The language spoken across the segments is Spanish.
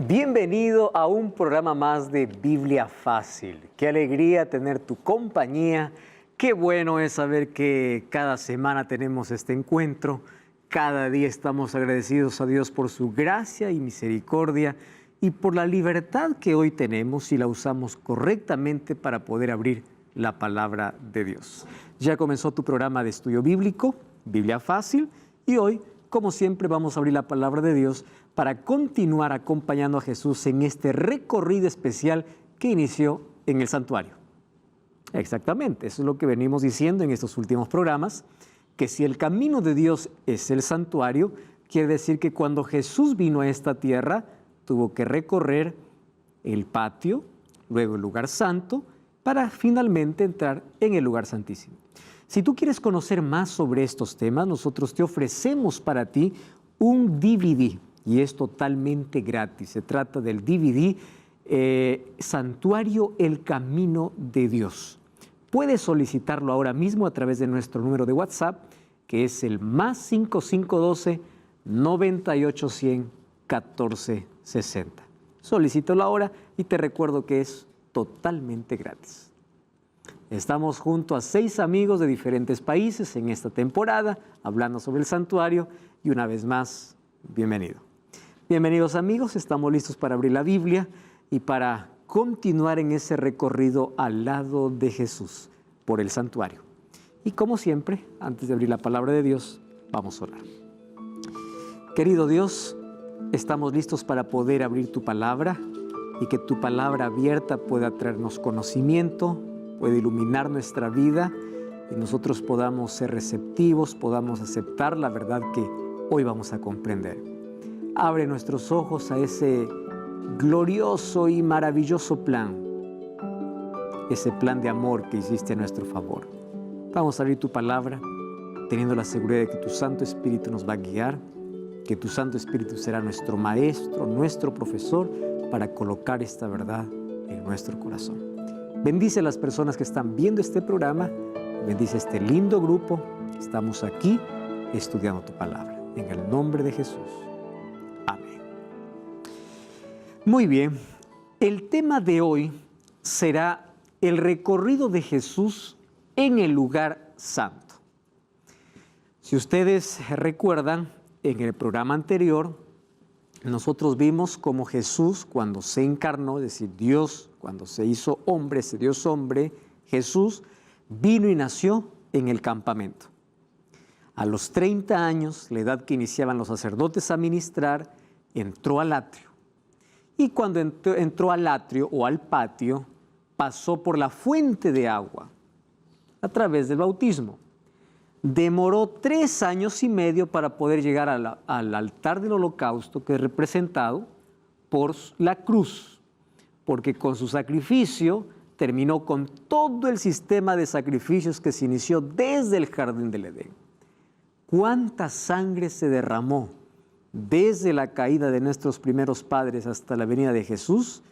Bienvenido a un programa más de Biblia Fácil. Qué alegría tener tu compañía. Qué bueno es saber que cada semana tenemos este encuentro. Cada día estamos agradecidos a Dios por su gracia y misericordia y por la libertad que hoy tenemos si la usamos correctamente para poder abrir la palabra de Dios. Ya comenzó tu programa de estudio bíblico, Biblia Fácil, y hoy, como siempre, vamos a abrir la palabra de Dios para continuar acompañando a Jesús en este recorrido especial que inició en el santuario. Exactamente, eso es lo que venimos diciendo en estos últimos programas, que si el camino de Dios es el santuario, quiere decir que cuando Jesús vino a esta tierra, tuvo que recorrer el patio, luego el lugar santo, para finalmente entrar en el lugar santísimo. Si tú quieres conocer más sobre estos temas, nosotros te ofrecemos para ti un DVD, y es totalmente gratis. Se trata del DVD Santuario El Camino de Dios. Puedes solicitarlo ahora mismo a través de nuestro número de WhatsApp, que es el +5512 9810 1460. Solicítalo ahora y te recuerdo que es totalmente gratis. Estamos junto a 6 amigos de diferentes países en esta temporada, hablando sobre el santuario, y una vez más, bienvenido. Bienvenidos amigos, estamos listos para abrir la Biblia y para continuar en ese recorrido al lado de Jesús por el santuario. Y como siempre, antes de abrir la palabra de Dios, vamos a orar. Querido Dios, estamos listos para poder abrir tu palabra y que tu palabra abierta pueda traernos conocimiento, pueda iluminar nuestra vida y nosotros podamos ser receptivos, podamos aceptar la verdad que hoy vamos a comprender. Abre nuestros ojos a ese glorioso y maravilloso plan, ese plan de amor que hiciste a nuestro favor. Vamos a abrir tu palabra, teniendo la seguridad de que tu Santo Espíritu nos va a guiar, que tu Santo Espíritu será nuestro maestro, nuestro profesor, para colocar esta verdad en nuestro corazón. Bendice a las personas que están viendo este programa, bendice a este lindo grupo. Estamos aquí estudiando tu palabra. En el nombre de Jesús. Amén. Muy bien, el tema de hoy será el recorrido de Jesús en el lugar santo. Si ustedes recuerdan, en el programa anterior, nosotros vimos cómo Jesús, cuando se encarnó, es decir, Dios, cuando se hizo hombre, se dio hombre, Jesús vino y nació en el campamento. A los 30 años, la edad que iniciaban los sacerdotes a ministrar, entró al atrio. Y cuando entró al atrio o al patio, pasó por la fuente de agua a través del bautismo. Demoró 3 años y medio para poder llegar al altar del holocausto, que es representado por la cruz, porque con su sacrificio terminó con todo el sistema de sacrificios que se inició desde el jardín del Edén. ¿Cuánta sangre se derramó desde la caída de nuestros primeros padres hasta la venida de Jesús?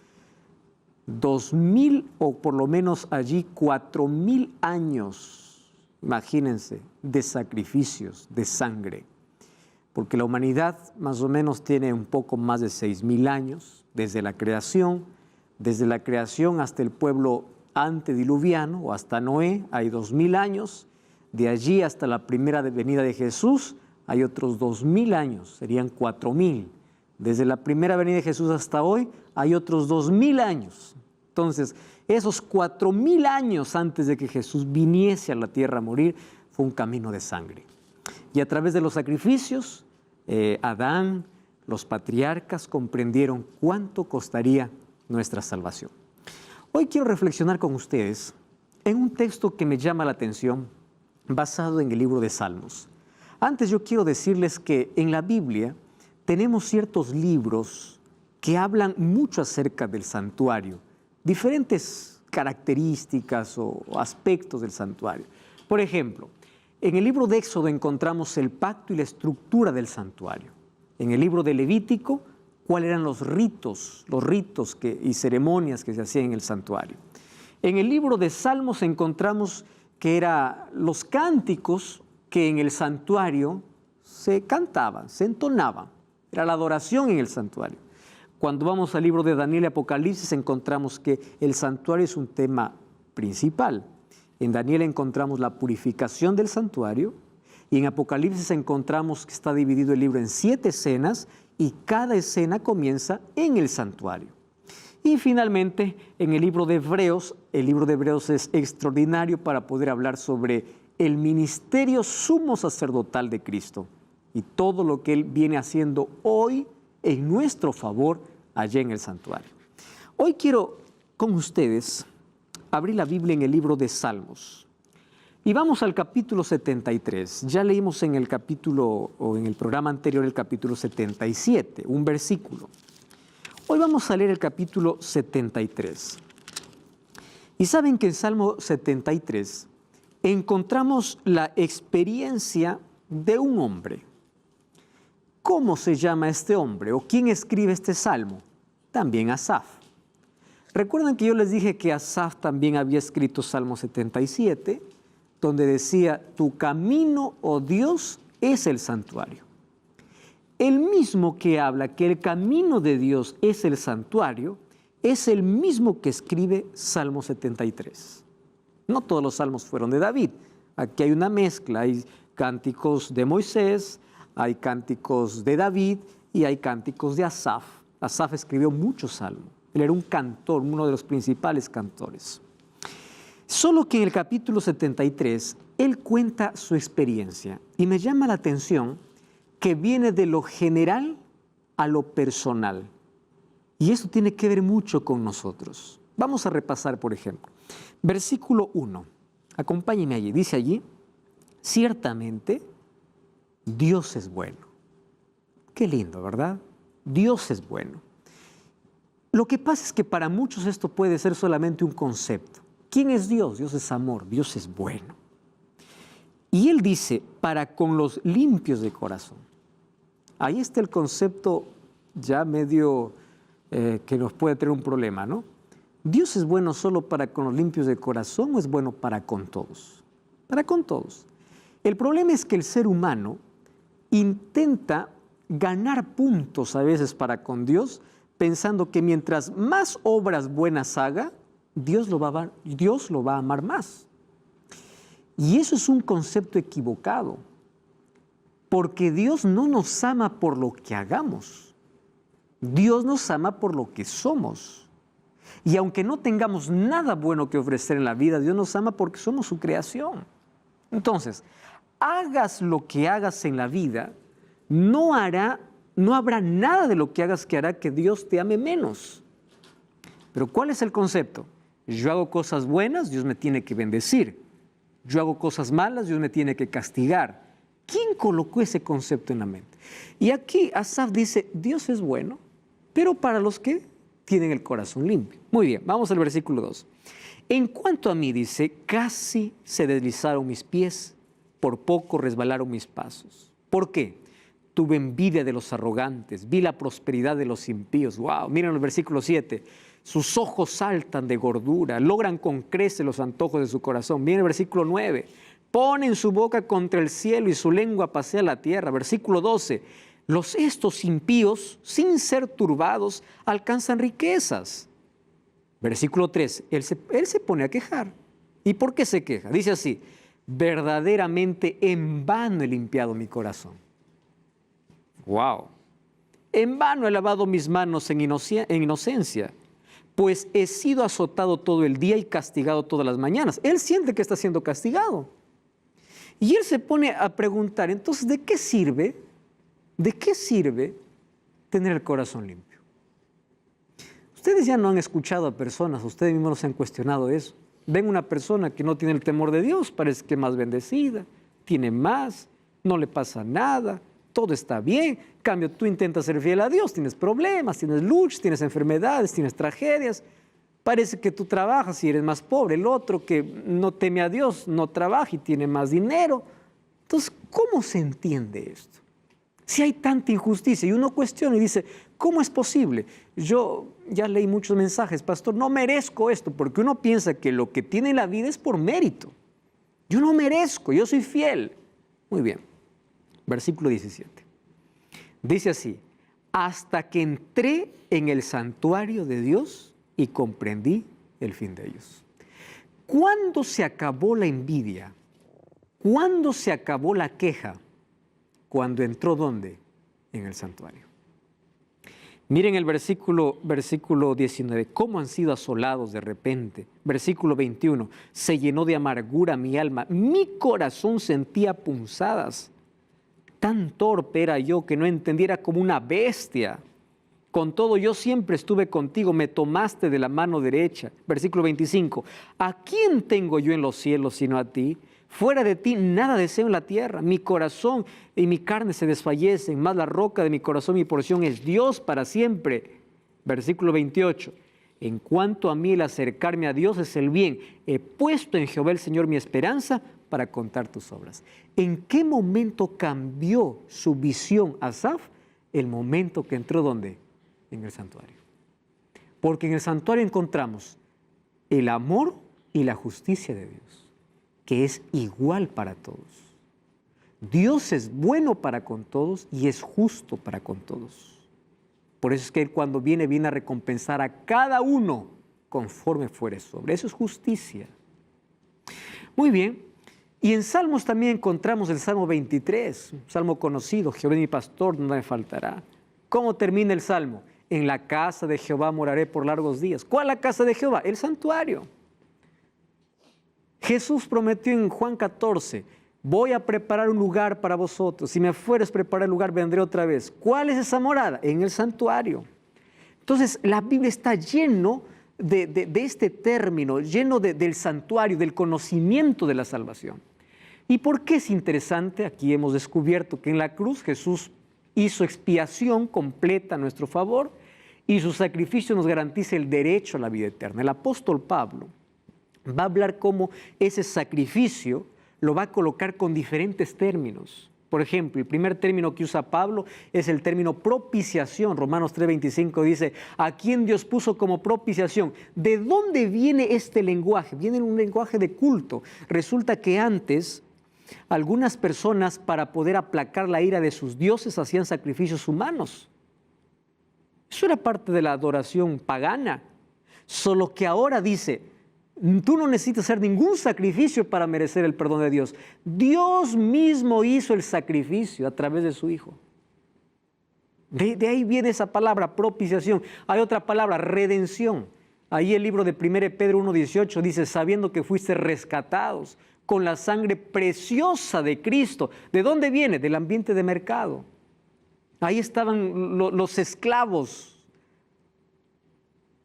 2000 o por lo menos allí 4000 años, imagínense, de sacrificios, de sangre. Porque la humanidad más o menos tiene un poco más de 6000 años desde la creación hasta el pueblo antediluviano o hasta Noé hay 2000 años. De allí hasta la primera venida de Jesús hay otros 2000 años, serían 4000. Desde la primera venida de Jesús hasta hoy hay otros 2000 años. Entonces, esos 4000 años antes de que Jesús viniese a la tierra a morir, fue un camino de sangre. Y a través de los sacrificios, Adán, los patriarcas comprendieron cuánto costaría nuestra salvación. Hoy quiero reflexionar con ustedes en un texto que me llama la atención, basado en el libro de Salmos. Antes yo quiero decirles que en la Biblia tenemos ciertos libros que hablan mucho acerca del santuario, diferentes características o aspectos del santuario. Por ejemplo, en el libro de Éxodo encontramos el pacto y la estructura del santuario. En el libro de Levítico, cuáles eran los ritos y ceremonias que se hacían en el santuario. En el libro de Salmos encontramos que eran los cánticos que en el santuario se cantaban, se entonaban. Era la adoración en el santuario. Cuando vamos al libro de Daniel y Apocalipsis encontramos que el santuario es un tema principal. En Daniel encontramos la purificación del santuario y en Apocalipsis encontramos que está dividido el libro en 7 escenas y cada escena comienza en el santuario. Y finalmente, en el libro de Hebreos es extraordinario para poder hablar sobre el ministerio sumo sacerdotal de Cristo y todo lo que Él viene haciendo hoy en nuestro favor allá en el santuario. Hoy quiero con ustedes abrir la Biblia en el libro de Salmos. Y vamos al capítulo 73. Ya leímos en el capítulo, o en el programa anterior, el capítulo 77, un versículo. Hoy vamos a leer el capítulo 73. Y saben que en Salmo 73 encontramos la experiencia de un hombre. ¿Cómo se llama este hombre? ¿O quién escribe este salmo? También Asaf. Recuerdan que yo les dije que Asaf también había escrito Salmo 77, donde decía, tu camino, oh Dios, es el santuario. El mismo que habla que el camino de Dios es el santuario, es el mismo que escribe Salmo 73. No todos los salmos fueron de David. Aquí hay una mezcla, hay cánticos de Moisés, hay cánticos de David y hay cánticos de Asaf. Asaf escribió muchos salmos. Él era un cantor, uno de los principales cantores. Solo que en el capítulo 73, él cuenta su experiencia y me llama la atención que viene de lo general a lo personal. Y eso tiene que ver mucho con nosotros. Vamos a repasar, por ejemplo, versículo 1. Acompáñenme allí. Dice allí, ciertamente Dios es bueno. Qué lindo, ¿verdad? Dios es bueno. Lo que pasa es que para muchos esto puede ser solamente un concepto. ¿Quién es Dios? Dios es amor, Dios es bueno. Y él dice, para con los limpios de corazón. Ahí está el concepto ya medio que nos puede tener un problema, ¿no? ¿Dios es bueno solo para con los limpios de corazón o es bueno para con todos? Para con todos. El problema es que el ser humano intenta ganar puntos a veces para con Dios, pensando que mientras más obras buenas haga, Dios lo va a amar más. Y eso es un concepto equivocado, porque Dios no nos ama por lo que hagamos. Dios nos ama por lo que somos. Y aunque no tengamos nada bueno que ofrecer en la vida, Dios nos ama porque somos su creación. Entonces, hagas lo que hagas en la vida, no habrá nada de lo que hagas que hará que Dios te ame menos. Pero ¿cuál es el concepto? Yo hago cosas buenas, Dios me tiene que bendecir. Yo hago cosas malas, Dios me tiene que castigar. ¿Quién colocó ese concepto en la mente? Y aquí Asaf dice, Dios es bueno, pero para los que tienen el corazón limpio. Muy bien, vamos al versículo 2. En cuanto a mí, dice, casi se deslizaron mis pies, por poco resbalaron mis pasos. ¿Por qué? Tuve envidia de los arrogantes, vi la prosperidad de los impíos. Wow, miren el versículo 7. Sus ojos saltan de gordura, logran con creces los antojos de su corazón. Viene el versículo 9. Ponen su boca contra el cielo y su lengua pasea la tierra. Versículo 12. Estos impíos, sin ser turbados, alcanzan riquezas. Versículo 3. Él se pone a quejar. ¿Y por qué se queja? Dice así, verdaderamente en vano he limpiado mi corazón. Wow. En vano he lavado mis manos en inocencia, pues he sido azotado todo el día y castigado todas las mañanas. Él siente que está siendo castigado. Y él se pone a preguntar, entonces, ¿de qué sirve? ¿De qué sirve tener el corazón limpio? Ustedes ya no han escuchado a personas, ustedes mismos se han cuestionado eso. Ven una persona que no tiene el temor de Dios, parece que es más bendecida, tiene más, no le pasa nada, todo está bien. En cambio, tú intentas ser fiel a Dios, tienes problemas, tienes luchas, tienes enfermedades, tienes tragedias. Parece que tú trabajas y eres más pobre. El otro que no teme a Dios no trabaja y tiene más dinero. Entonces, ¿cómo se entiende esto? Si hay tanta injusticia y uno cuestiona y dice, ¿cómo es posible? Yo ya leí muchos mensajes, pastor, no merezco esto, porque uno piensa que lo que tiene la vida es por mérito. Yo no merezco, yo soy fiel. Muy bien. Versículo 17. Dice así, hasta que entré en el santuario de Dios y comprendí el fin de ellos. ¿Cuándo se acabó la envidia? ¿Cuándo se acabó la queja? Cuando entró, ¿dónde? En el santuario. Miren el versículo 19, cómo han sido asolados de repente. Versículo 21, se llenó de amargura mi alma, mi corazón sentía punzadas. Tan torpe era yo que no entendiera como una bestia. Con todo yo siempre estuve contigo, me tomaste de la mano derecha. Versículo 25, ¿a quién tengo yo en los cielos sino a ti? Fuera de ti nada deseo en la tierra. Mi corazón y mi carne se desfallecen, mas la roca de mi corazón, mi porción es Dios para siempre. Versículo 28. En cuanto a mí, el acercarme a Dios es el bien. He puesto en Jehová el Señor mi esperanza para contar tus obras. ¿En qué momento cambió su visión Asaf? El momento que entró, ¿dónde? En el santuario. Porque en el santuario encontramos el amor y la justicia de Dios, que es igual para todos. Dios es bueno para con todos y es justo para con todos. Por eso es que Él cuando viene a recompensar a cada uno conforme fuere su obra. Eso es justicia. Muy bien. Y en Salmos también encontramos el Salmo 23, un salmo conocido, Jehová es mi pastor, no me faltará. ¿Cómo termina el Salmo? En la casa de Jehová moraré por largos días. ¿Cuál es la casa de Jehová? El santuario. Jesús prometió en Juan 14, voy a preparar un lugar para vosotros. Si me fueres a preparar el lugar, vendré otra vez. ¿Cuál es esa morada? En el santuario. Entonces, la Biblia está lleno de este término, lleno del santuario, del conocimiento de la salvación. ¿Y por qué es interesante? Aquí hemos descubierto que en la cruz Jesús hizo expiación completa a nuestro favor y su sacrificio nos garantiza el derecho a la vida eterna. El apóstol Pablo va a hablar cómo ese sacrificio lo va a colocar con diferentes términos. Por ejemplo, el primer término que usa Pablo es el término propiciación. Romanos 3:25 dice, ¿a quién Dios puso como propiciación? ¿De dónde viene este lenguaje? Viene un lenguaje de culto. Resulta que antes algunas personas, para poder aplacar la ira de sus dioses, hacían sacrificios humanos. Eso era parte de la adoración pagana. Solo que ahora dice, tú no necesitas hacer ningún sacrificio para merecer el perdón de Dios. Dios mismo hizo el sacrificio a través de su Hijo. De ahí viene esa palabra, propiciación. Hay otra palabra, redención. Ahí el libro de 1 Pedro 1:18 dice, sabiendo que fuiste rescatados con la sangre preciosa de Cristo. ¿De dónde viene? Del ambiente de mercado. Ahí estaban los esclavos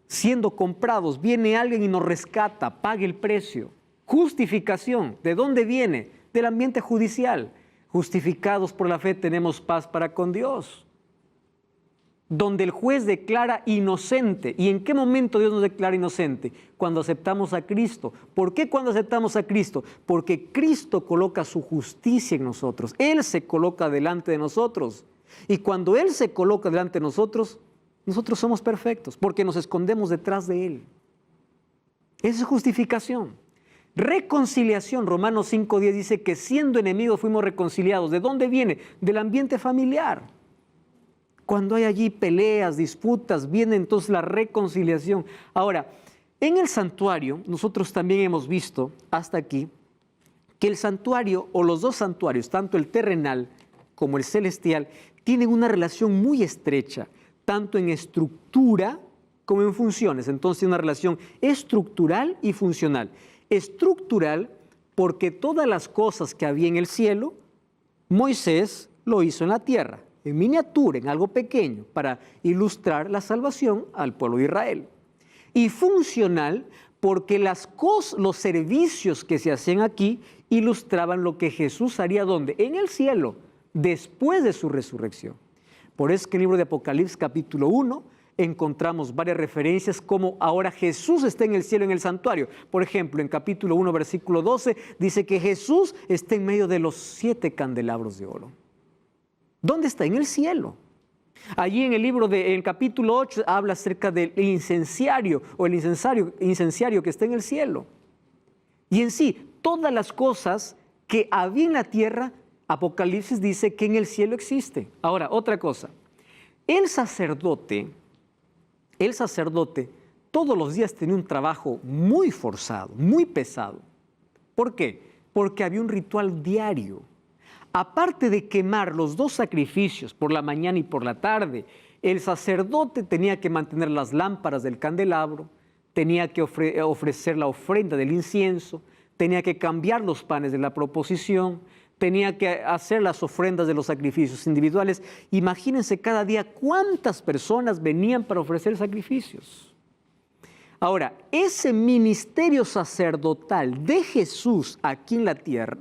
siendo comprados. Viene alguien y nos rescata, paga el precio. Justificación, ¿de dónde viene? Del ambiente judicial. Justificados por la fe tenemos paz para con Dios. Donde el juez declara inocente. ¿Y en qué momento Dios nos declara inocente? Cuando aceptamos a Cristo. ¿Por qué cuando aceptamos a Cristo? Porque Cristo coloca su justicia en nosotros. Él se coloca delante de nosotros. Y cuando Él se coloca delante de nosotros, nosotros somos perfectos, porque nos escondemos detrás de Él. Esa es justificación. Reconciliación, Romanos 5:10 dice que siendo enemigos fuimos reconciliados. ¿De dónde viene? Del ambiente familiar. Cuando hay allí peleas, disputas, viene entonces la reconciliación. Ahora, en el santuario, nosotros también hemos visto hasta aquí que el santuario o los dos santuarios, tanto el terrenal como el celestial, tienen una relación muy estrecha, tanto en estructura como en funciones. Entonces, una relación estructural y funcional. Estructural porque todas las cosas que había en el cielo, Moisés lo hizo en la tierra, en miniatura, en algo pequeño, para ilustrar la salvación al pueblo de Israel. Y funcional porque los servicios que se hacían aquí ilustraban lo que Jesús haría ¿dónde? En el cielo, después de su resurrección. Por eso que en el libro de Apocalipsis capítulo 1 encontramos varias referencias como ahora Jesús está en el cielo, en el santuario. Por ejemplo, en capítulo 1, versículo 12, dice que Jesús está en medio de los 7 candelabros de oro. ¿Dónde está? En el cielo. Allí en el capítulo 8 habla acerca del incenciario o el incenciario que está en el cielo. Y en sí, todas las cosas que había en la tierra, Apocalipsis dice que en el cielo existe. Ahora, otra cosa. El sacerdote, todos los días tenía un trabajo muy forzado, muy pesado. ¿Por qué? Porque había un ritual diario. Aparte de quemar los 2 sacrificios por la mañana y por la tarde, el sacerdote tenía que mantener las lámparas del candelabro, tenía que ofrecer la ofrenda del incienso, tenía que cambiar los panes de la proposición, tenía que hacer las ofrendas de los sacrificios individuales. Imagínense cada día cuántas personas venían para ofrecer sacrificios. Ahora, ese ministerio sacerdotal de Jesús aquí en la tierra,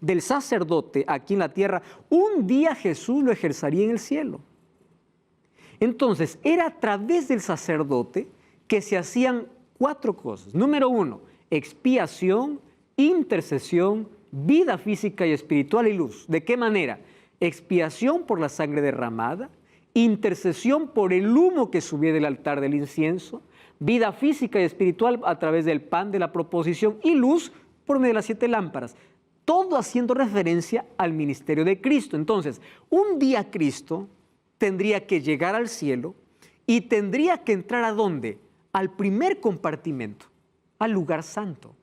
del sacerdote aquí en la tierra, un día Jesús lo ejercería en el cielo. Entonces, era a través del sacerdote que se hacían 4 cosas. Número 1, expiación, intercesión, vida física y espiritual y luz. ¿De qué manera? Expiación por la sangre derramada, intercesión por el humo que subía del altar del incienso, vida física y espiritual a través del pan de la proposición y luz por medio de las 7 lámparas. Todo haciendo referencia al ministerio de Cristo. Entonces, un día Cristo tendría que llegar al cielo y tendría que entrar ¿a dónde? Al primer compartimento, al lugar santo.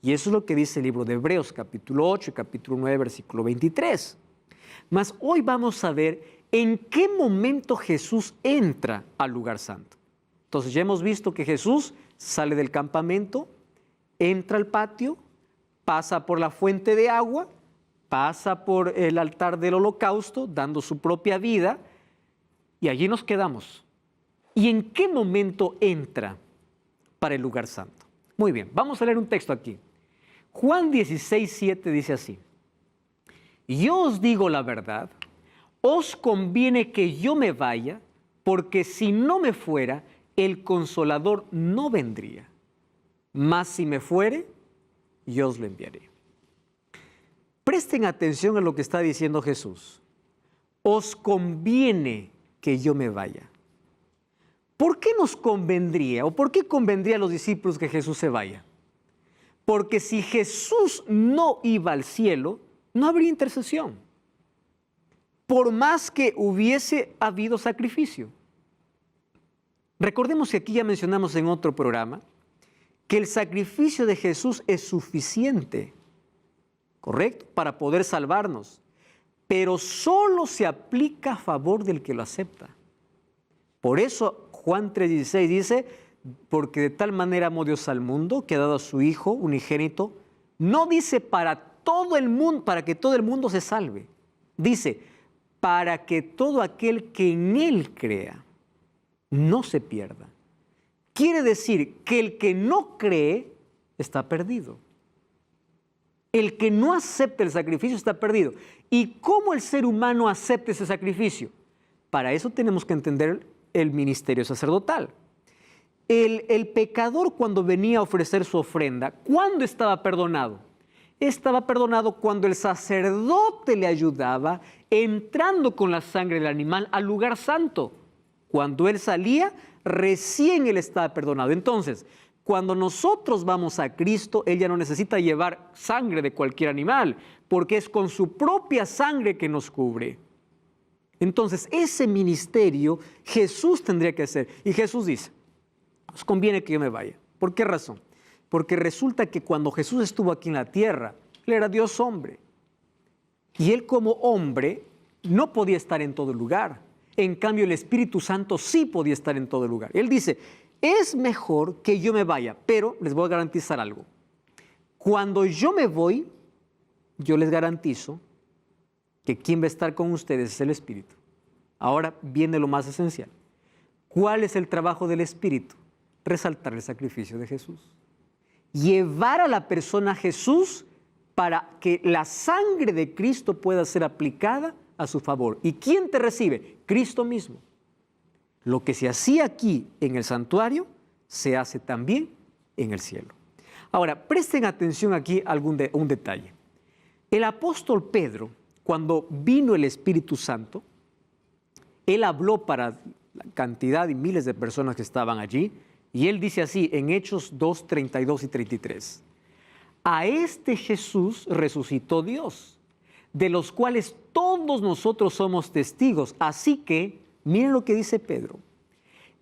Y eso es lo que dice el libro de Hebreos, capítulo 8 y capítulo 9, versículo 23. Mas hoy vamos a ver en qué momento Jesús entra al lugar santo. Entonces ya hemos visto que Jesús sale del campamento, entra al patio, pasa por la fuente de agua, pasa por el altar del holocausto, dando su propia vida, y allí nos quedamos. ¿Y en qué momento entra para el lugar santo? Muy bien, vamos a leer un texto aquí. Juan 16:7 dice así: yo os digo la verdad, os conviene que yo me vaya, porque si no me fuera, el Consolador no vendría. Mas si me fuere, yo os lo enviaré. Presten atención a lo que está diciendo Jesús. Os conviene que yo me vaya. ¿Por qué nos convendría o por qué convendría a los discípulos que Jesús se vaya? Porque si Jesús no iba al cielo, no habría intercesión. Por más que hubiese habido sacrificio. Recordemos que aquí ya mencionamos en otro programa que el sacrificio de Jesús es suficiente, ¿correcto?, para poder salvarnos, pero solo se aplica a favor del que lo acepta. Por eso Juan 3:16 dice: porque de tal manera amó Dios al mundo que ha dado a su Hijo unigénito. No dice para todo el mundo, para que todo el mundo se salve. Dice para que todo aquel que en Él crea no se pierda. Quiere decir que el que no cree está perdido. El que no acepta el sacrificio está perdido. ¿Y cómo el ser humano acepta ese sacrificio? Para eso tenemos que entender el ministerio sacerdotal. El pecador, cuando venía a ofrecer su ofrenda, ¿cuándo estaba perdonado? Estaba perdonado cuando el sacerdote le ayudaba entrando con la sangre del animal al lugar santo. Cuando él salía, recién él estaba perdonado. Entonces, cuando nosotros vamos a Cristo, Él ya no necesita llevar sangre de cualquier animal, porque es con su propia sangre que nos cubre. Entonces, ese ministerio Jesús tendría que hacer. Y Jesús dice: os conviene que yo me vaya. ¿Por qué razón? Porque resulta que cuando Jesús estuvo aquí en la tierra, Él era Dios hombre. Y Él como hombre no podía estar en todo lugar. En cambio, el Espíritu Santo sí podía estar en todo lugar. Él dice: es mejor que yo me vaya, pero les voy a garantizar algo. Cuando yo me voy, yo les garantizo que quien va a estar con ustedes es el Espíritu. Ahora viene lo más esencial. ¿Cuál es el trabajo del Espíritu? Resaltar el sacrificio de Jesús. Llevar a la persona a Jesús para que la sangre de Cristo pueda ser aplicada a su favor. ¿Y quién te recibe? Cristo mismo. Lo que se hacía aquí en el santuario, se hace también en el cielo. Ahora, presten atención aquí a un detalle. El apóstol Pedro, cuando vino el Espíritu Santo, él habló para la cantidad y miles de personas que estaban allí, y él dice así en Hechos 2, 32 y 33. A este Jesús resucitó Dios, de los cuales todos nosotros somos testigos. Así que Miren lo que dice Pedro.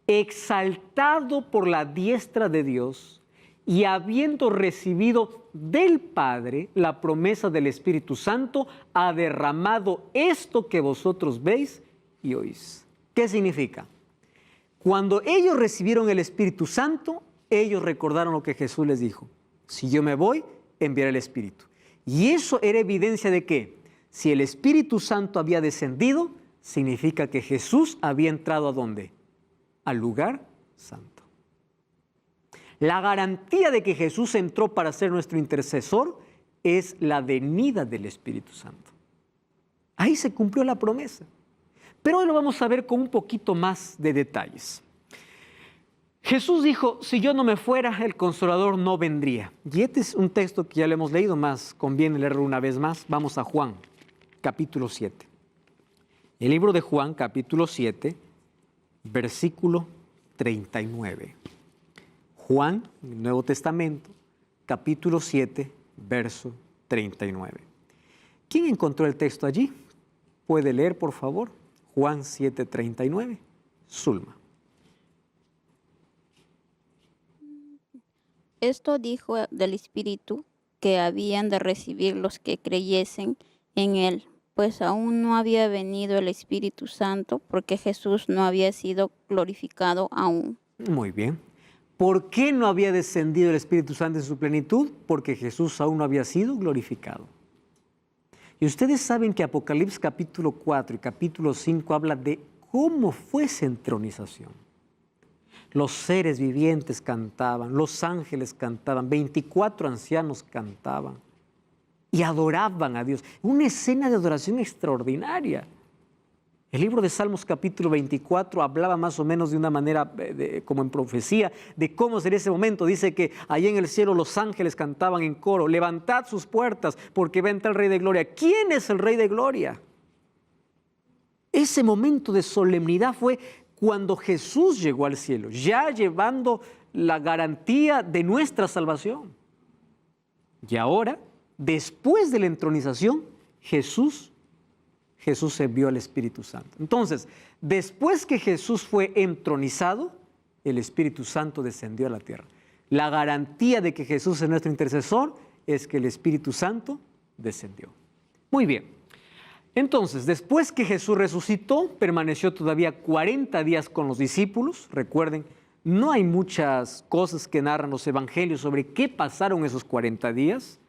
Exaltado por la diestra de Dios y habiendo recibido del Padre la promesa del Espíritu Santo, ha derramado esto que vosotros veis y oís. ¿Qué significa? Cuando ellos recibieron el Espíritu Santo, ellos recordaron lo que Jesús les dijo. Si yo me voy, enviaré el Espíritu. Y eso era evidencia de que si el Espíritu Santo había descendido, significa que Jesús había entrado ¿a dónde? Al lugar santo. La garantía de que Jesús entró para ser nuestro intercesor es la venida del Espíritu Santo. Ahí se cumplió la promesa. Pero hoy lo vamos a ver con un poquito más de detalles. Jesús dijo, si yo no me fuera, el Consolador no vendría. Y este es un texto que ya le hemos leído, más conviene leerlo una vez más. Vamos a Juan, capítulo 7. El libro de Juan, capítulo 7, versículo 39. Juan, el Nuevo Testamento, capítulo 7, verso 39. ¿Quién encontró el texto allí? ¿Puede leer, por favor? Juan 7, 39. Zulma. Esto dijo del Espíritu que habían de recibir los que creyesen en él, pues aún no había venido el Espíritu Santo, porque Jesús no había sido glorificado aún. Muy bien. ¿Por qué no había descendido el Espíritu Santo en su plenitud? Porque Jesús aún no había sido glorificado. Y ustedes saben que Apocalipsis capítulo 4 y capítulo 5 habla de cómo fue esa entronización. Los seres vivientes cantaban, los ángeles cantaban, 24 ancianos cantaban y adoraban a Dios. Una escena de adoración extraordinaria. El libro de Salmos capítulo 24 hablaba más o menos de una manera como en profecía de cómo sería ese momento. Dice que allá en el cielo los ángeles cantaban en coro, levantad sus puertas porque va a entrar el Rey de Gloria. ¿Quién es el Rey de Gloria? Ese momento de solemnidad fue cuando Jesús llegó al cielo, ya llevando la garantía de nuestra salvación. Y ahora, después de la entronización, Jesús envió al Espíritu Santo. Entonces, después que Jesús fue entronizado, el Espíritu Santo descendió a la tierra. La garantía de que Jesús es nuestro intercesor es que el Espíritu Santo descendió. Muy bien. Entonces, después que Jesús resucitó, permaneció todavía 40 días con los discípulos. Recuerden, no hay muchas cosas que narran los evangelios sobre qué pasaron esos 40 días.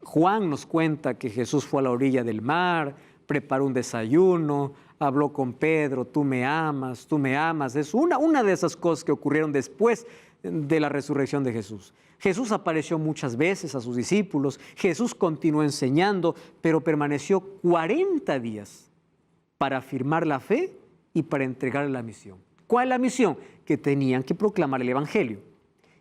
Juan nos cuenta que Jesús fue a la orilla del mar, preparó un desayuno, habló con Pedro, tú me amas. Es una de esas cosas que ocurrieron después de la resurrección de Jesús. Jesús apareció muchas veces a sus discípulos, Jesús continuó enseñando, pero permaneció 40 días para afirmar la fe y para entregar la misión. ¿Cuál es la misión? Que tenían que proclamar el Evangelio.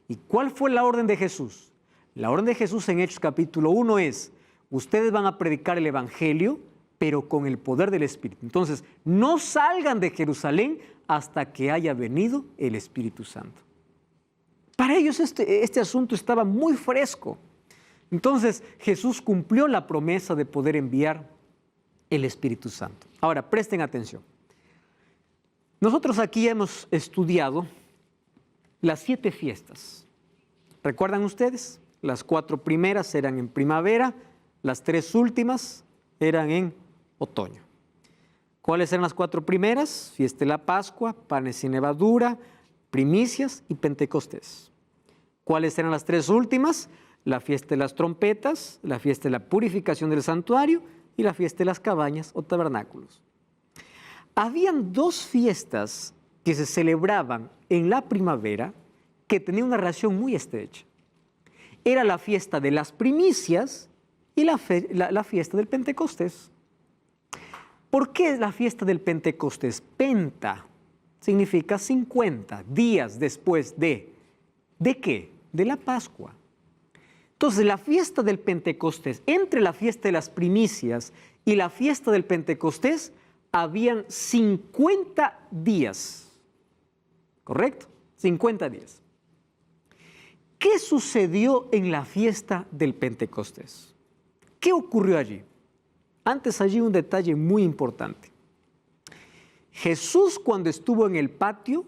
¿Y cuál fue la orden de Jesús? La orden de Jesús en Hechos capítulo 1 es, ustedes van a predicar el Evangelio, pero con el poder del Espíritu. Entonces, no salgan de Jerusalén hasta que haya venido el Espíritu Santo. Para ellos este asunto estaba muy fresco. Entonces, Jesús cumplió la promesa de poder enviar el Espíritu Santo. Ahora, presten atención. Nosotros aquí hemos estudiado las 7 fiestas. ¿Recuerdan ustedes? Las 4 primeras eran en primavera, las 3 últimas eran en otoño. ¿Cuáles eran las 4 primeras? Fiesta de la Pascua, panes sin levadura, primicias y Pentecostés. ¿Cuáles eran las 3 últimas? La fiesta de las trompetas, la fiesta de la purificación del santuario y la fiesta de las cabañas o tabernáculos. Habían 2 fiestas que se celebraban en la primavera que tenían una relación muy estrecha. Era la fiesta de las primicias y la fiesta del Pentecostés. ¿Por qué la fiesta del Pentecostés? Penta significa 50 días después de. ¿De qué? De la Pascua. Entonces, la fiesta del Pentecostés, entre la fiesta de las primicias y la fiesta del Pentecostés, habían 50 días. ¿Correcto? 50 días. ¿Qué sucedió en la fiesta del Pentecostés? ¿Qué ocurrió allí? Antes allí un detalle muy importante. Jesús, cuando estuvo en el patio,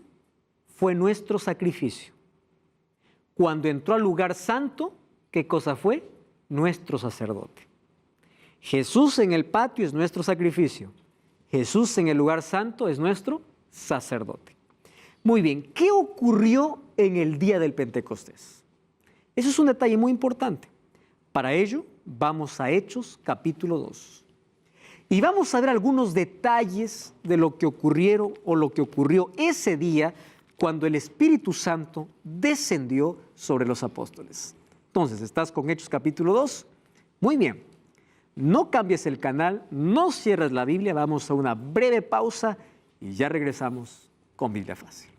fue nuestro sacrificio. Cuando entró al lugar santo, ¿qué cosa fue? Nuestro sacerdote. Jesús en el patio es nuestro sacrificio. Jesús en el lugar santo es nuestro sacerdote. Muy bien, ¿qué ocurrió en el día del Pentecostés? Eso es un detalle muy importante. Para ello, vamos a Hechos capítulo 2. Y vamos a ver algunos detalles de lo que ocurrieron o lo que ocurrió ese día cuando el Espíritu Santo descendió sobre los apóstoles. Entonces, ¿estás con Hechos capítulo 2? Muy bien. No cambies el canal, no cierres la Biblia, vamos a una breve pausa y ya regresamos con Biblia Fácil.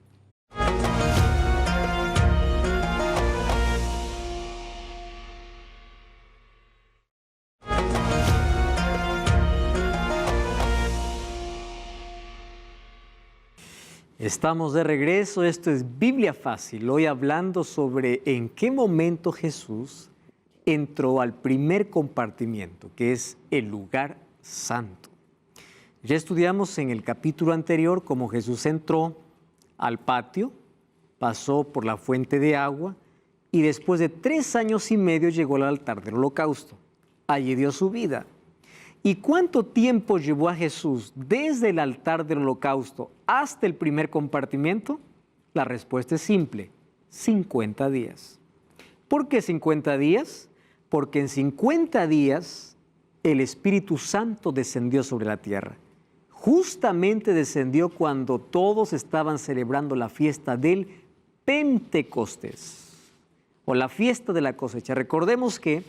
Estamos de regreso, esto es Biblia Fácil, hoy hablando sobre en qué momento Jesús entró al primer compartimiento, que es el lugar santo. Ya estudiamos en el capítulo anterior cómo Jesús entró al patio, pasó por la fuente de agua y después de 3 años y medio llegó al altar del holocausto. Allí dio su vida. ¿Y cuánto tiempo llevó a Jesús desde el altar del holocausto hasta el primer compartimiento? La respuesta es simple, 50 días. ¿Por qué 50 días? Porque en 50 días el Espíritu Santo descendió sobre la tierra. Justamente descendió cuando todos estaban celebrando la fiesta del Pentecostés o la fiesta de la cosecha. Recordemos que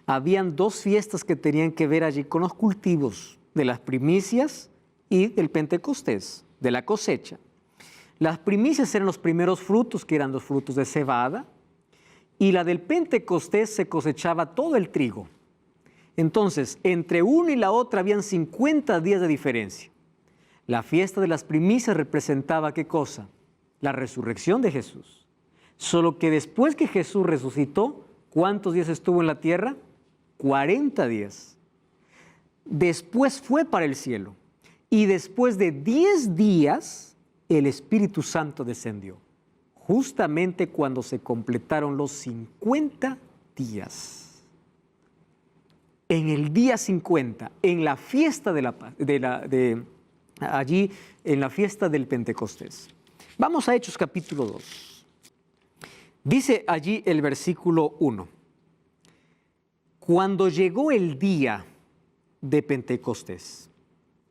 habían 2 fiestas que tenían que ver allí con los cultivos de las primicias y del Pentecostés, de la cosecha. Las primicias eran los primeros frutos, que eran los frutos de cebada, y la del Pentecostés se cosechaba todo el trigo. Entonces, entre una y la otra habían 50 días de diferencia. La fiesta de las primicias representaba ¿qué cosa? La resurrección de Jesús. Solo que después que Jesús resucitó, ¿cuántos días estuvo en la tierra? 40 días. Después fue para el cielo. Y después de 10 días, el Espíritu Santo descendió. Justamente cuando se completaron los 50 días. En el día 50, en la fiesta allí, en la fiesta del Pentecostés. Vamos a Hechos capítulo 2. Dice allí el versículo 1. Cuando llegó el día de Pentecostés.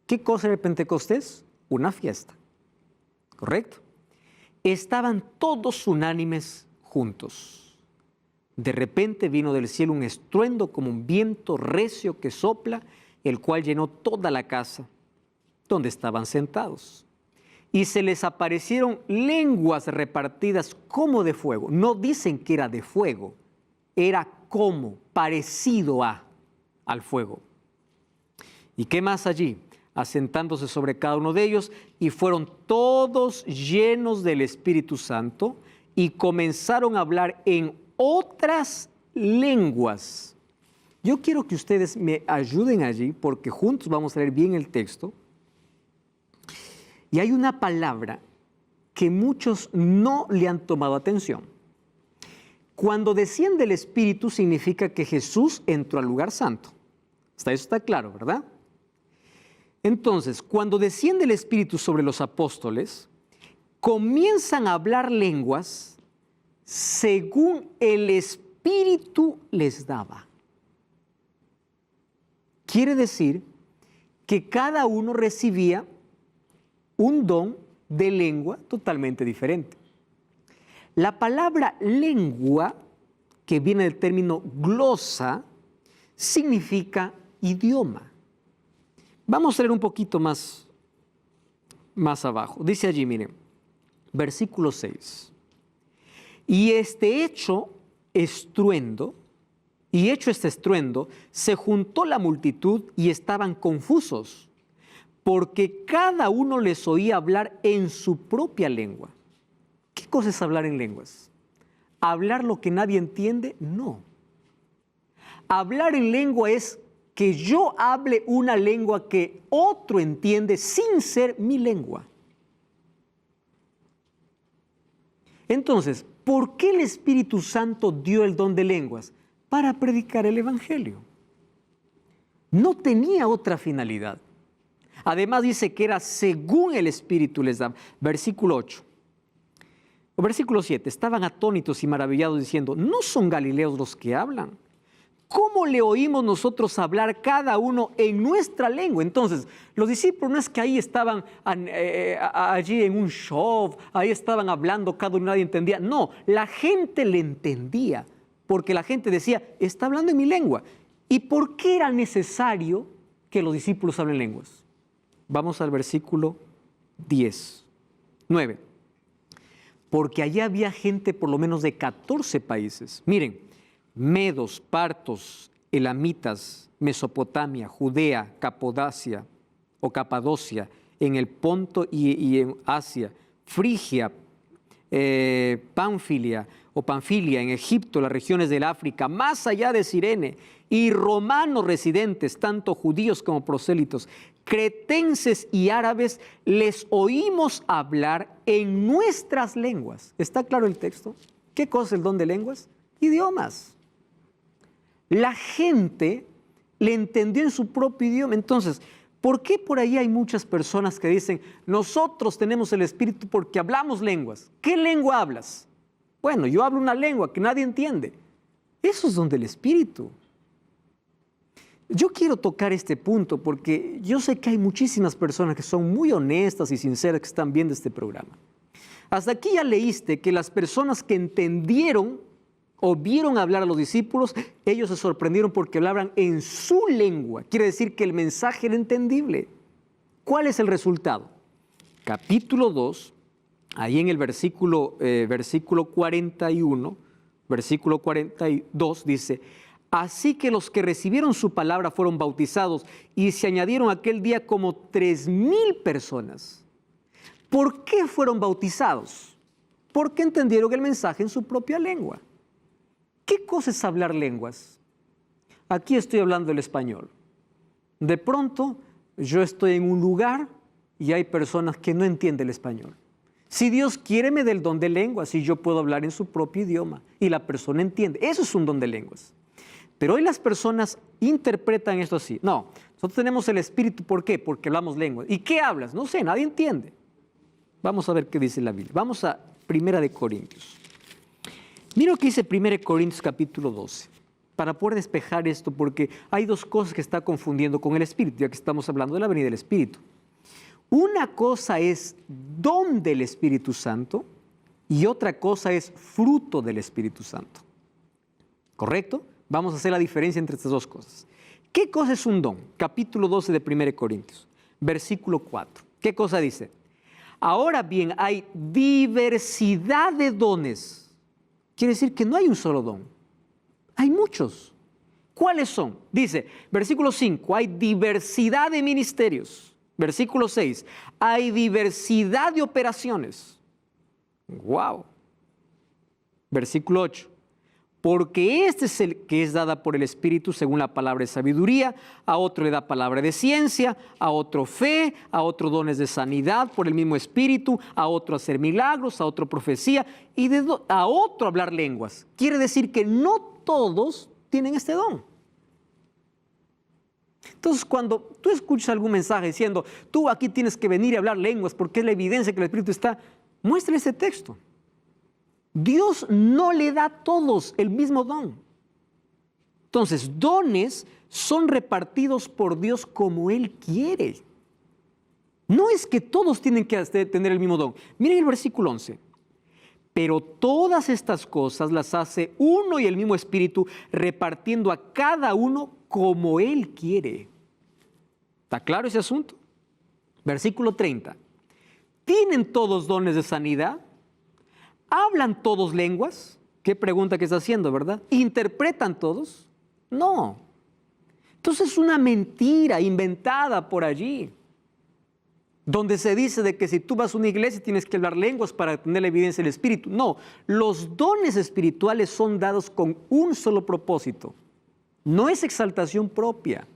¿Qué cosa era el Pentecostés? Una fiesta. ¿Correcto? Estaban todos unánimes juntos. De repente vino del cielo un estruendo como un viento recio que sopla, el cual llenó toda la casa donde estaban sentados. Y se les aparecieron lenguas repartidas como de fuego. No dicen que era de fuego, era como, parecido al fuego. ¿Y qué más allí? Asentándose sobre cada uno de ellos, y fueron todos llenos del Espíritu Santo y comenzaron a hablar en otras lenguas. Yo quiero que ustedes me ayuden allí porque juntos vamos a leer bien el texto. Y hay una palabra que muchos no le han tomado atención. Cuando desciende el Espíritu significa que Jesús entró al lugar santo. Eso está claro, ¿verdad? Entonces, cuando desciende el Espíritu sobre los apóstoles, comienzan a hablar lenguas según el Espíritu les daba. Quiere decir que cada uno recibía un don de lengua totalmente diferente. La palabra lengua, que viene del término glosa, significa idioma. Vamos a leer un poquito más abajo. Dice allí, miren, versículo 6. Y hecho este estruendo, se juntó la multitud y estaban confusos, porque cada uno les oía hablar en su propia lengua. ¿Qué cosa es hablar en lenguas? ¿Hablar lo que nadie entiende? No. Hablar en lengua es que yo hable una lengua que otro entiende sin ser mi lengua. Entonces, ¿por qué el Espíritu Santo dio el don de lenguas? Para predicar el Evangelio. No tenía otra finalidad. Además dice que era según el Espíritu les daba. Versículo 8. O versículo 7. Estaban atónitos y maravillados diciendo, ¿no son galileos los que hablan? ¿Cómo le oímos nosotros hablar cada uno en nuestra lengua? Entonces, los discípulos no es que ahí estaban allí en un show, ahí estaban hablando, cada uno nadie entendía. No, la gente le entendía, porque la gente decía, está hablando en mi lengua. ¿Y por qué era necesario que los discípulos hablen lenguas? Vamos al versículo 9. Porque allá había gente por lo menos de 14 países. Miren, medos, partos, elamitas, Mesopotamia, Judea, Capadocia, en el Ponto y en Asia, Frigia, Panfilia, en Egipto, las regiones del África, más allá de Cirene, y romanos residentes, tanto judíos como prosélitos, cretenses y árabes, les oímos hablar en nuestras lenguas. ¿Está claro el texto? ¿Qué cosa es el don de lenguas? Idiomas. La gente le entendió en su propio idioma. Entonces, ¿por qué por ahí hay muchas personas que dicen, nosotros tenemos el Espíritu porque hablamos lenguas? ¿Qué lengua hablas? Bueno, yo hablo una lengua que nadie entiende. Eso es don del Espíritu. Yo quiero tocar este punto porque yo sé que hay muchísimas personas que son muy honestas y sinceras que están viendo este programa. Hasta aquí ya leíste que las personas que entendieron o vieron hablar a los discípulos, ellos se sorprendieron porque hablaban en su lengua. Quiere decir que el mensaje era entendible. ¿Cuál es el resultado? Capítulo 2, ahí en el versículo 41, versículo 42 dice, así que los que recibieron su palabra fueron bautizados y se añadieron aquel día como 3,000 personas. ¿Por qué fueron bautizados? Porque entendieron el mensaje en su propia lengua. ¿Qué cosa es hablar lenguas? Aquí estoy hablando el español. De pronto, yo estoy en un lugar y hay personas que no entienden el español. Si Dios quiere, me dé el don de lenguas y yo puedo hablar en su propio idioma y la persona entiende. Eso es un don de lenguas. Pero hoy las personas interpretan esto así. No, nosotros tenemos el Espíritu. ¿Por qué? Porque hablamos lenguas. ¿Y qué hablas? No sé, nadie entiende. Vamos a ver qué dice la Biblia. Vamos a 1 Corintios. Mira lo que dice 1 Corintios capítulo 12, para poder despejar esto, porque hay dos cosas que está confundiendo con el Espíritu, ya que estamos hablando de la venida del Espíritu. Una cosa es don del Espíritu Santo y otra cosa es fruto del Espíritu Santo. ¿Correcto? Vamos a hacer la diferencia entre estas dos cosas. ¿Qué cosa es un don? Capítulo 12 de 1 Corintios, versículo 4. ¿Qué cosa dice? Ahora bien, hay diversidad de dones. Quiere decir que no hay un solo don. Hay muchos. ¿Cuáles son? Dice, versículo 5, hay diversidad de ministerios. Versículo 6, hay diversidad de operaciones. ¡Wow! Versículo 8, porque este es el que es dada por el Espíritu según la palabra de sabiduría, a otro le da palabra de ciencia, a otro fe, a otro dones de sanidad por el mismo Espíritu, a otro hacer milagros, a otro profecía y a otro hablar lenguas. Quiere decir que no todos tienen este don. Entonces, cuando tú escuchas algún mensaje diciendo, tú aquí tienes que venir y hablar lenguas porque es la evidencia que el Espíritu está, muestra ese texto. Dios no le da a todos el mismo don. Entonces, dones son repartidos por Dios como Él quiere. No es que todos tienen que tener el mismo don. Miren el versículo 11. Pero todas estas cosas las hace uno y el mismo Espíritu, repartiendo a cada uno como Él quiere. ¿Está claro ese asunto? Versículo 30. ¿Tienen todos dones de sanidad? ¿Hablan todos lenguas? Qué pregunta que está haciendo, ¿verdad? ¿Interpretan todos? No. Entonces es una mentira inventada por allí, donde se dice de que si tú vas a una iglesia tienes que hablar lenguas para tener la evidencia del Espíritu. No, los dones espirituales son dados con un solo propósito. No es exaltación propia,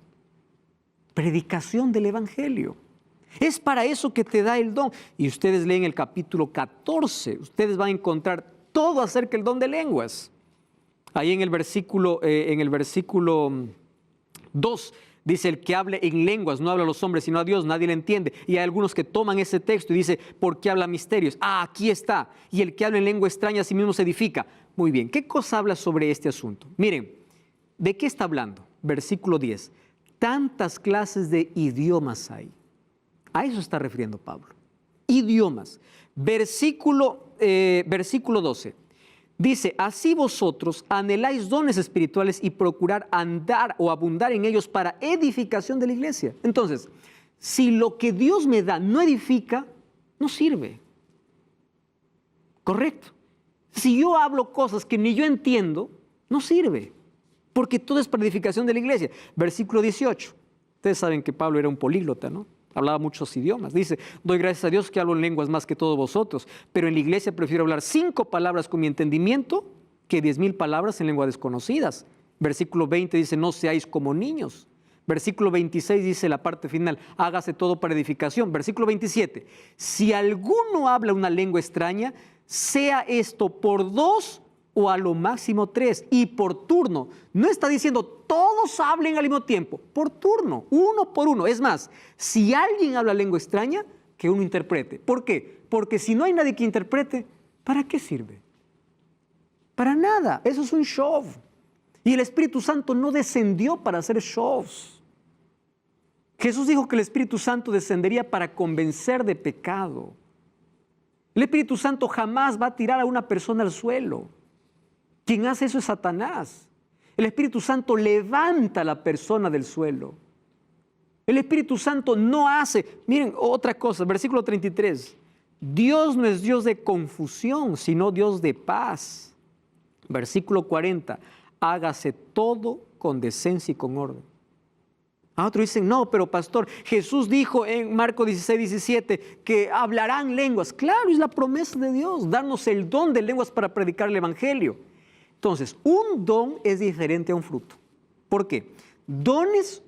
predicación del Evangelio. Es para eso que te da el don. Y ustedes leen el capítulo 14, ustedes van a encontrar todo acerca del don de lenguas. Ahí en el versículo 2 dice: el que hable en lenguas no habla a los hombres sino a Dios, nadie le entiende. Y hay algunos que toman ese texto y dice: ¿por qué habla misterios? Aquí está. Y el que habla en lengua extraña a sí mismo se edifica. Muy bien, ¿qué cosa habla sobre este asunto? Miren, ¿de qué está hablando? Versículo 10. Tantas clases de idiomas hay. A eso está refiriendo Pablo. Idiomas. Versículo 12. Dice: así vosotros anheláis dones espirituales y procurar andar o abundar en ellos para edificación de la iglesia. Entonces, si lo que Dios me da no edifica, no sirve. ¿Correcto? Si yo hablo cosas que ni yo entiendo, no sirve. Porque todo es para edificación de la iglesia. Versículo 18. Ustedes saben que Pablo era un políglota, ¿no? Hablaba muchos idiomas. Dice: doy gracias a Dios que hablo en lenguas más que todos vosotros, pero en la iglesia prefiero hablar 5 palabras con mi entendimiento que 10,000 palabras en lenguas desconocidas. Versículo 20 dice: no seáis como niños. Versículo 26 dice la parte final: hágase todo para edificación. Versículo 27: si alguno habla una lengua extraña, sea esto por 2 o a lo máximo 3, y por turno. No está diciendo todos hablen al mismo tiempo, por turno, uno por uno. Es más, si alguien habla lengua extraña, que uno interprete. ¿Por qué? Porque si no hay nadie que interprete, ¿para qué sirve? Para nada, eso es un show. Y el Espíritu Santo no descendió para hacer shows. Jesús dijo que el Espíritu Santo descendería para convencer de pecado. El Espíritu Santo jamás va a tirar a una persona al suelo. Quien hace eso es Satanás. El Espíritu Santo levanta a la persona del suelo. El Espíritu Santo no hace... Miren, otra cosa, versículo 33. Dios no es Dios de confusión, sino Dios de paz. Versículo 40. Hágase todo con decencia y con orden. A otros dicen: no, pero pastor, Jesús dijo en Marcos 16, 17 que hablarán lenguas. Claro, es la promesa de Dios, darnos el don de lenguas para predicar el Evangelio. Entonces, un don es diferente a un fruto. ¿Por qué? Dones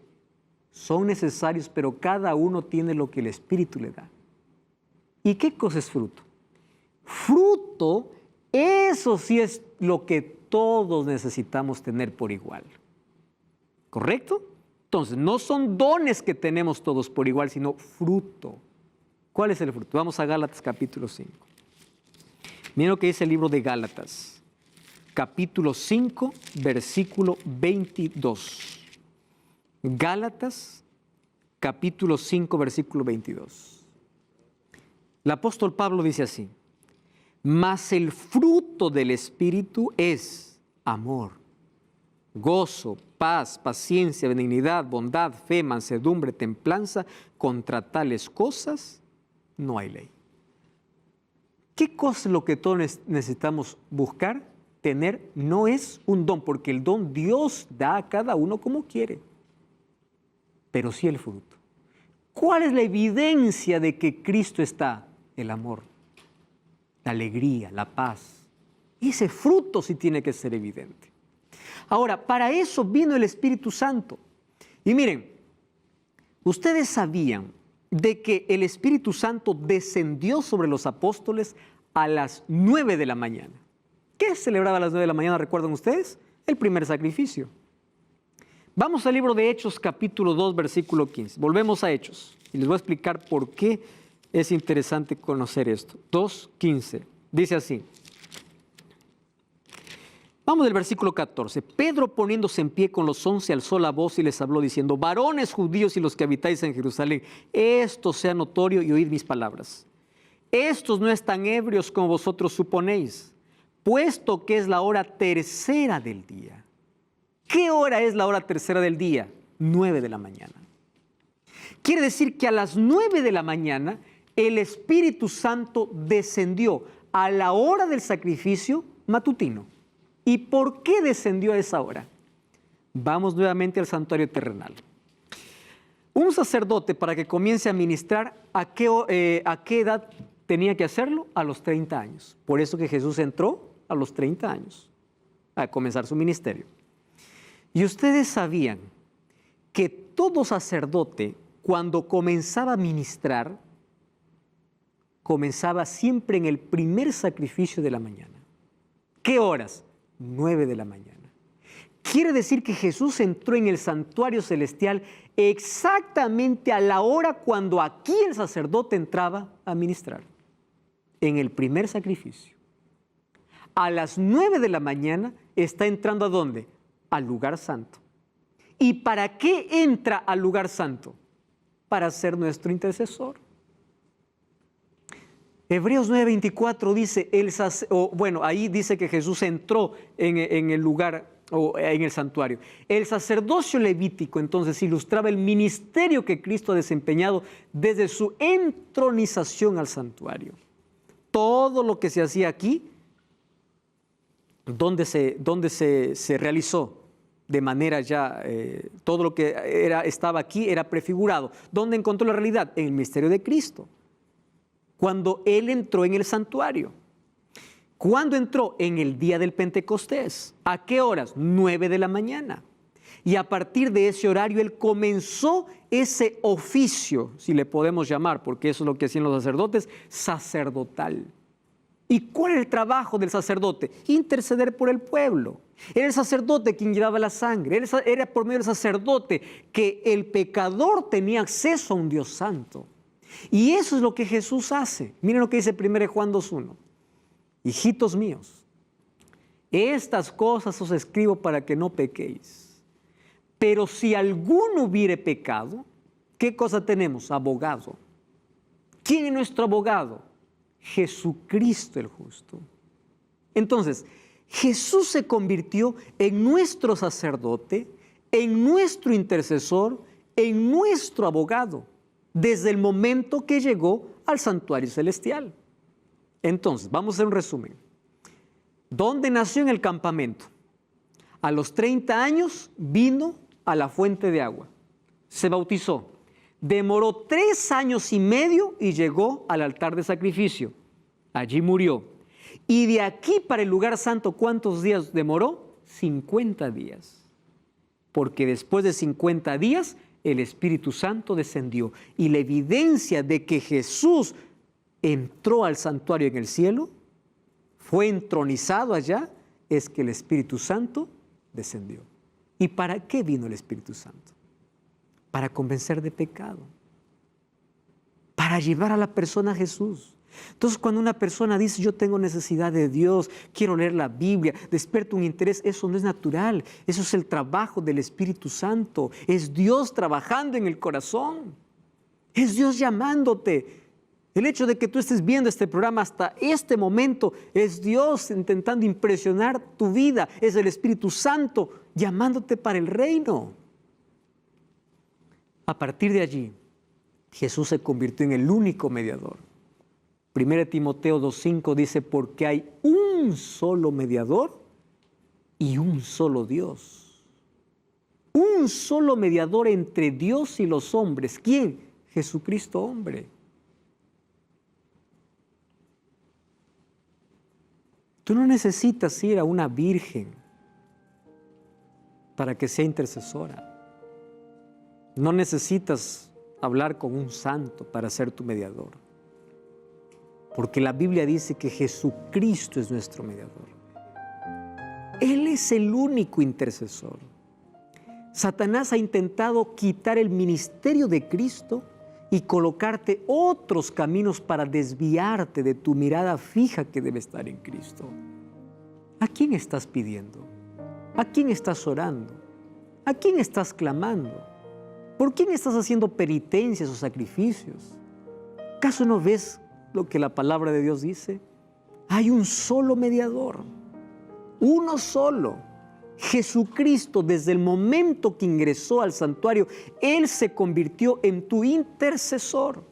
son necesarios, pero cada uno tiene lo que el Espíritu le da. ¿Y qué cosa es fruto? Fruto, eso sí es lo que todos necesitamos tener por igual. ¿Correcto? Entonces, no son dones que tenemos todos por igual, sino fruto. ¿Cuál es el fruto? Vamos a Gálatas capítulo 5. Miren lo que dice el libro de Gálatas. Capítulo 5, versículo 22. Gálatas, capítulo 5, versículo 22. El apóstol Pablo dice así: mas el fruto del Espíritu es amor, gozo, paz, paciencia, benignidad, bondad, fe, mansedumbre, templanza. Contra tales cosas no hay ley. ¿Qué cosa es lo que todos necesitamos buscar? Tener. No es un don, porque el don Dios da a cada uno como quiere, pero sí el fruto. ¿Cuál es la evidencia de que Cristo está? El amor, la alegría, la paz. Ese fruto sí tiene que ser evidente. Ahora, para eso vino el Espíritu Santo. Y miren, ustedes sabían de que el Espíritu Santo descendió sobre los apóstoles a las 9 de la mañana. ¿Qué celebraba a las 9 de la mañana? ¿Recuerdan ustedes? El primer sacrificio. Vamos al libro de Hechos, capítulo 2, versículo 15. Volvemos a Hechos y les voy a explicar por qué es interesante conocer esto. 2:15. Dice así. Vamos del versículo 14. Pedro, poniéndose en pie con los 11, alzó la voz y les habló diciendo: varones judíos y los que habitáis en Jerusalén, esto sea notorio y oíd mis palabras. Estos no están ebrios como vosotros suponéis, puesto que es la hora tercera del día. ¿Qué hora es la hora tercera del día? 9 de la mañana. Quiere decir que a las 9 de la mañana el Espíritu Santo descendió a la hora del sacrificio matutino. ¿Y por qué descendió a esa hora? Vamos nuevamente al santuario terrenal. Un sacerdote, para que comience a ministrar, ¿a qué edad tenía que hacerlo? A los 30 años. Por eso que Jesús entró a los 30 años a comenzar su ministerio. Y ustedes sabían que todo sacerdote, cuando comenzaba a ministrar, comenzaba siempre en el primer sacrificio de la mañana. ¿Qué horas? 9 de la mañana. Quiere decir que Jesús entró en el santuario celestial exactamente a la hora cuando aquí el sacerdote entraba a ministrar, en el primer sacrificio. A las 9 de la mañana está entrando ¿a dónde? Al lugar santo. ¿Y para qué entra al lugar santo? Para ser nuestro intercesor. Hebreos 9:24 dice, ahí dice que Jesús entró en el lugar o en el santuario. El sacerdocio levítico entonces ilustraba el ministerio que Cristo ha desempeñado desde su entronización al santuario. Todo lo que se hacía aquí, ¿dónde se realizó? De manera ya, todo lo que estaba aquí era prefigurado. ¿Dónde encontró la realidad? En el misterio de Cristo. Cuando Él entró en el santuario. ¿Cuándo entró? En el día del Pentecostés. ¿A qué horas? 9 de la mañana. Y a partir de ese horario Él comenzó ese oficio, si le podemos llamar, porque eso es lo que hacían los sacerdotes, sacerdotal. ¿Y cuál era el trabajo del sacerdote? Interceder por el pueblo. Era el sacerdote quien llevaba la sangre. Era por medio del sacerdote que el pecador tenía acceso a un Dios santo. Y eso es lo que Jesús hace. Miren lo que dice 1 Juan 2:1. Hijitos míos, estas cosas os escribo para que no pequéis. Pero si alguno hubiere pecado, ¿qué cosa tenemos? Abogado. ¿Quién es nuestro abogado? Jesucristo el justo. Entonces, Jesús se convirtió en nuestro sacerdote, en nuestro intercesor, en nuestro abogado, desde el momento que llegó al santuario celestial. Entonces, vamos a hacer un resumen. ¿Dónde nació? En el campamento. A los 30 años vino a la fuente de agua. Se bautizó. Demoró 3 años y medio y llegó al altar de sacrificio. Allí murió. Y de aquí para el lugar santo, ¿cuántos días demoró? 50 días. Porque después de 50 días, el Espíritu Santo descendió. Y la evidencia de que Jesús entró al santuario en el cielo, fue entronizado allá, es que el Espíritu Santo descendió. ¿Y para qué vino el Espíritu Santo? Para convencer de pecado, para llevar a la persona a Jesús. Entonces, cuando una persona dice, yo tengo necesidad de Dios, quiero leer la Biblia, despierta un interés, eso no es natural, eso es el trabajo del Espíritu Santo, es Dios trabajando en el corazón, es Dios llamándote. El hecho de que tú estés viendo este programa hasta este momento es Dios intentando impresionar tu vida, es el Espíritu Santo llamándote para el reino. A partir de allí, Jesús se convirtió en el único mediador. 1 Timoteo 2:5 dice, porque hay un solo mediador y un solo Dios. Un solo mediador entre Dios y los hombres. ¿Quién? Jesucristo hombre. Tú no necesitas ir a una virgen para que sea intercesora. No necesitas hablar con un santo para ser tu mediador. Porque la Biblia dice que Jesucristo es nuestro mediador. Él es el único intercesor. Satanás ha intentado quitar el ministerio de Cristo y colocarte otros caminos para desviarte de tu mirada fija que debe estar en Cristo. ¿A quién estás pidiendo? ¿A quién estás orando? ¿A quién estás clamando? ¿Por quién estás haciendo penitencias o sacrificios? ¿Acaso no ves lo que la palabra de Dios dice? Hay un solo mediador, uno solo. Jesucristo, desde el momento que ingresó al santuario, Él se convirtió en tu intercesor.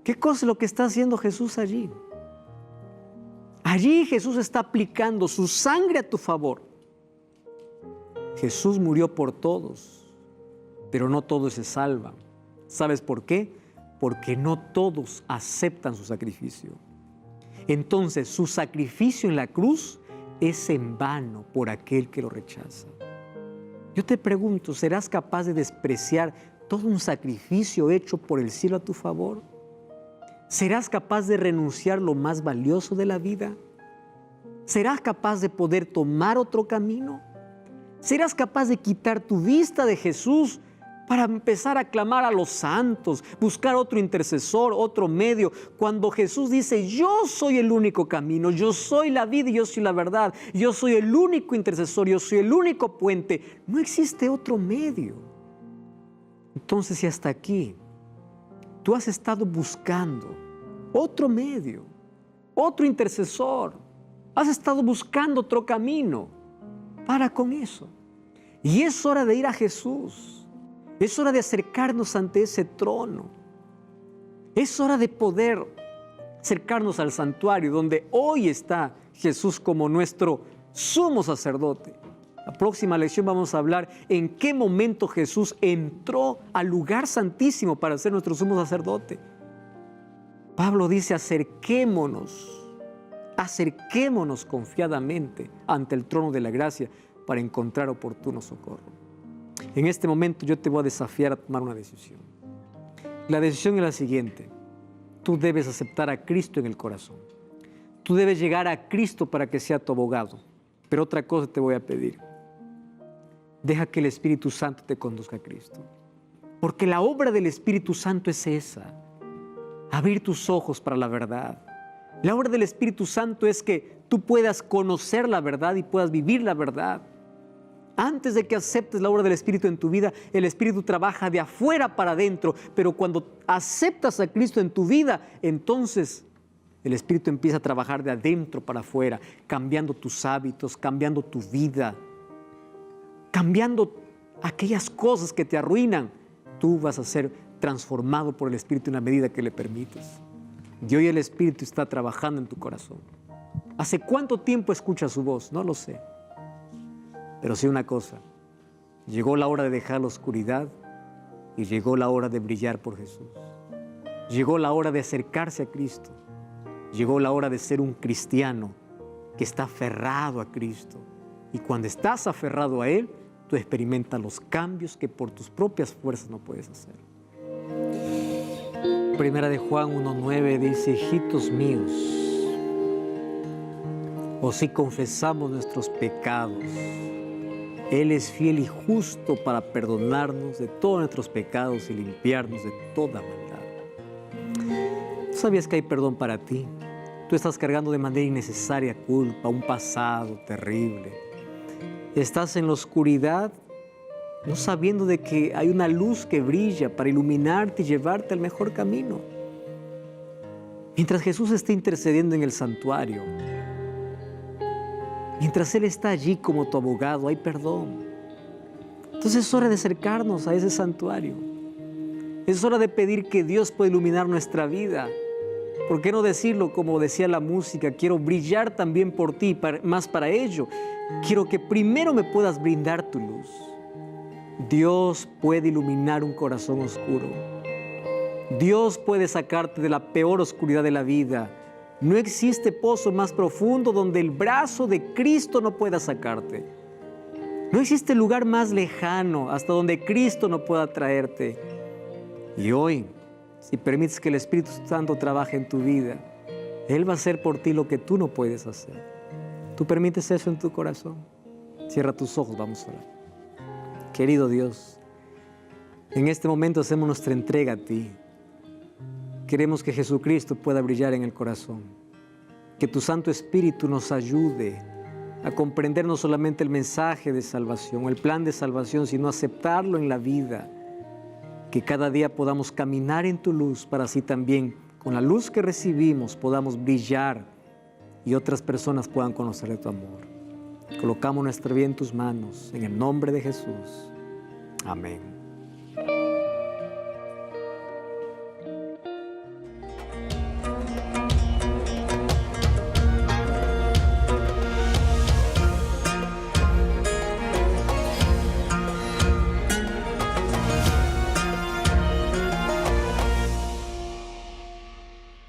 ¿Qué cosa es lo que está haciendo Jesús allí? Allí Jesús está aplicando su sangre a tu favor. Jesús murió por todos, pero no todos se salvan. ¿Sabes por qué? Porque no todos aceptan su sacrificio. Entonces, su sacrificio en la cruz es en vano por aquel que lo rechaza. Yo te pregunto, ¿serás capaz de despreciar todo un sacrificio hecho por el cielo a tu favor? ¿Serás capaz de renunciar lo más valioso de la vida? ¿Serás capaz de poder tomar otro camino? ¿Serás capaz de quitar tu vista de Jesús para empezar a clamar a los santos, buscar otro intercesor, otro medio? Cuando Jesús dice, yo soy el único camino, yo soy la vida y yo soy la verdad, yo soy el único intercesor, yo soy el único puente, no existe otro medio. Entonces, si hasta aquí tú has estado buscando otro medio, otro intercesor, has estado buscando otro camino, para con eso. Y es hora de ir a Jesús. Es hora de acercarnos ante ese trono. Es hora de poder acercarnos al santuario donde hoy está Jesús como nuestro sumo sacerdote. La próxima lección vamos a hablar en qué momento Jesús entró al lugar santísimo para ser nuestro sumo sacerdote. Pablo dice, acerquémonos confiadamente ante el trono de la gracia para encontrar oportuno socorro. En este momento yo te voy a desafiar a tomar una decisión. La decisión es la siguiente: tú debes aceptar a Cristo en el corazón. Tú debes llegar a Cristo para que sea tu abogado. Pero otra cosa te voy a pedir: deja que el Espíritu Santo te conduzca a Cristo. Porque la obra del Espíritu Santo es esa: abrir tus ojos para la verdad. La obra del Espíritu Santo es que tú puedas conocer la verdad y puedas vivir la verdad. Antes de que aceptes la obra del Espíritu en tu vida, el Espíritu trabaja de afuera para adentro, pero cuando aceptas a Cristo en tu vida, entonces el Espíritu empieza a trabajar de adentro para afuera, cambiando tus hábitos, cambiando tu vida, cambiando aquellas cosas que te arruinan. Tú vas a ser transformado por el Espíritu en la medida que le permites. Y hoy el Espíritu está trabajando en tu corazón. ¿Hace cuánto tiempo escuchas su voz? No lo sé. Pero sí una cosa: llegó la hora de dejar la oscuridad y llegó la hora de brillar por Jesús. Llegó la hora de acercarse a Cristo. Llegó la hora de ser un cristiano que está aferrado a Cristo. Y cuando estás aferrado a Él, tú experimentas los cambios que por tus propias fuerzas no puedes hacer. Primera de Juan 1:9 dice: hijitos míos, o si confesamos nuestros pecados, Él es fiel y justo para perdonarnos de todos nuestros pecados y limpiarnos de toda maldad. ¿Tú sabías que hay perdón para ti? Tú estás cargando de manera innecesaria culpa, un pasado terrible. Estás en la oscuridad, no sabiendo de que hay una luz que brilla para iluminarte y llevarte al mejor camino. Mientras Jesús está intercediendo en el santuario, mientras Él está allí como tu abogado, hay perdón. Entonces es hora de acercarnos a ese santuario. Es hora de pedir que Dios pueda iluminar nuestra vida. ¿Por qué no decirlo como decía la música? Quiero brillar también por ti, más para ello. Quiero que primero me puedas brindar tu luz. Dios puede iluminar un corazón oscuro. Dios puede sacarte de la peor oscuridad de la vida. No existe pozo más profundo donde el brazo de Cristo no pueda sacarte. No existe lugar más lejano hasta donde Cristo no pueda traerte. Y hoy, si permites que el Espíritu Santo trabaje en tu vida, Él va a hacer por ti lo que tú no puedes hacer. ¿Tú permites eso en tu corazón? Cierra tus ojos, vamos a orar. Querido Dios, en este momento hacemos nuestra entrega a ti. Queremos que Jesucristo pueda brillar en el corazón. Que tu Santo Espíritu nos ayude a comprender no solamente el mensaje de salvación o el plan de salvación, sino aceptarlo en la vida. Que cada día podamos caminar en tu luz para así también, con la luz que recibimos, podamos brillar y otras personas puedan conocer de tu amor. Colocamos nuestra vida en tus manos, en el nombre de Jesús. Amén.